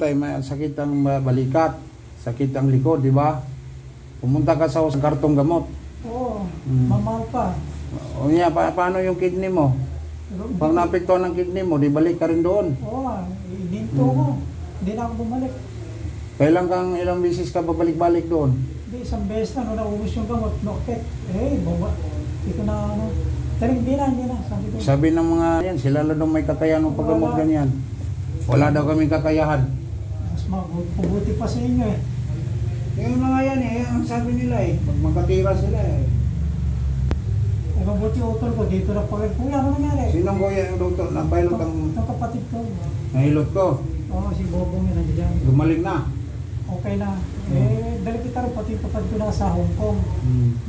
May sakit ang balikat, sakit ang likod, di ba? Pumunta ka sa kartong gamot. Oo, mamahal pa. O niya, paano yung kidney mo? Pag naapektuhan ng kidney mo, di balik ka rin doon. Oo, ininto ko. Hindi na ako bumalik. Kailan kang ilang beses ka babalik-balik doon? Hindi, isang beses na, naubos yung gamot, nokit. Baba. Hindi ko na, hindi na. Sabi ng mga yan, sila lang daw may kakayahan ng paggamot ganyan. Wala daw kaming kakayahan. Mas mabuti pa sa inyo eh. Yung mga yan ang sabi nila pag magkatira sila Mabuti utol ko, dito na pagod. Kuya, ano nangyari? Sinong kuya yung doktor? Napilot ang... Itong kapatid ko. Nahilot ko? Oo, si Bobong yun nandiyan. Gumaling na? Okay na. Dali kita rin pati kapatid ko na sa Hong Kong.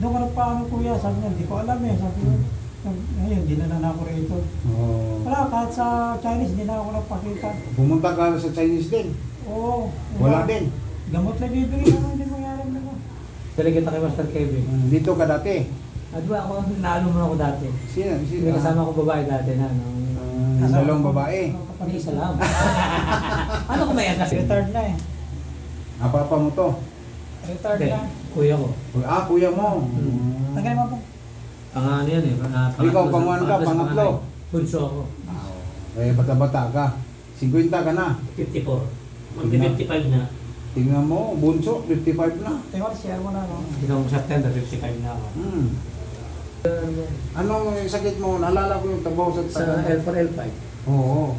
Doon ka na paano kuya, sabi niya, hindi ko alam sabi ko. Ngayon, hindi na ako rito. Wala, kahit sa Chinese, hindi na ako napakita. Pumunta ka sa Chinese din? Oo. Wala din? Gamot na bibigyan naman, hindi mo yaram na ko. Dali kita kay Master Kevin. Dito ka dati? Diba ako, naano mo ako dati. Sino? May kasama ko babae dati na. Dalawang babae? Hindi, isa lang. Ano ko may akas? Retired na Papa mo to? Retired na. Kuya ko. Kuya mo? Tagay mo po? Ano yan Ikaw, panguhan ka, pangatlo? Bunso ako. Bata-bata ka. 50 ka na? 54. Magti-55 na. Tingnan mo, bunso, 55 na. Tingnan, share mo na Ikaw September, 55 na ako. Anong sakit mo? Naalala ko yung tabaw sa L4, L5. Oo.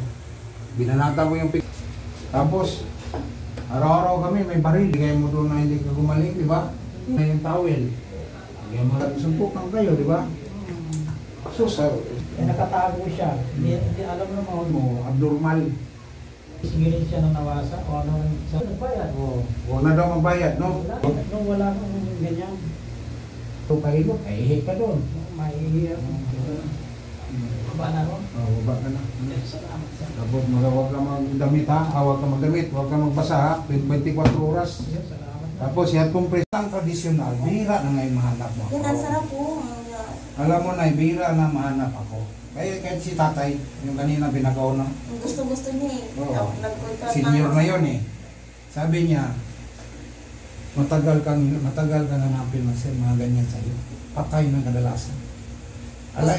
Binanata ko yung tapos, araw-araw kami may baril. Bigay mo doon na hindi ka gumaling, di ba? May yung towel. Bigay mo lang, suntukan kayo, di ba? Sus, nakatago siya. Hindi alam naman mo, abnormal. Sigilin siya ng nawasa o ano sa nagbayad. Huwag na daw magbayad, no? Nung wala kang ganyan. Ito kahilot, ihi ka doon. Mahihirap. Baba na ron? Oo, baba ka na. Salamat sa Tapos huwag ka magdamit ha, huwag ka magdamit, huwag ka magbasa ha, 24 oras. salamat. Tapos yan pong presang tradisyonal, bihira na ngayon mahanap mo ako. Yan, ang sarap po. Alam mo na, bihira na mahanap ako. Kaya kahit si tatay, yung kanina binagaw na. Gusto niya Oo. Nag-contract Senior na yun Sabi niya, matagal ka nanapin mga ganyan sa'yo. Patay na kadalasan. Alay.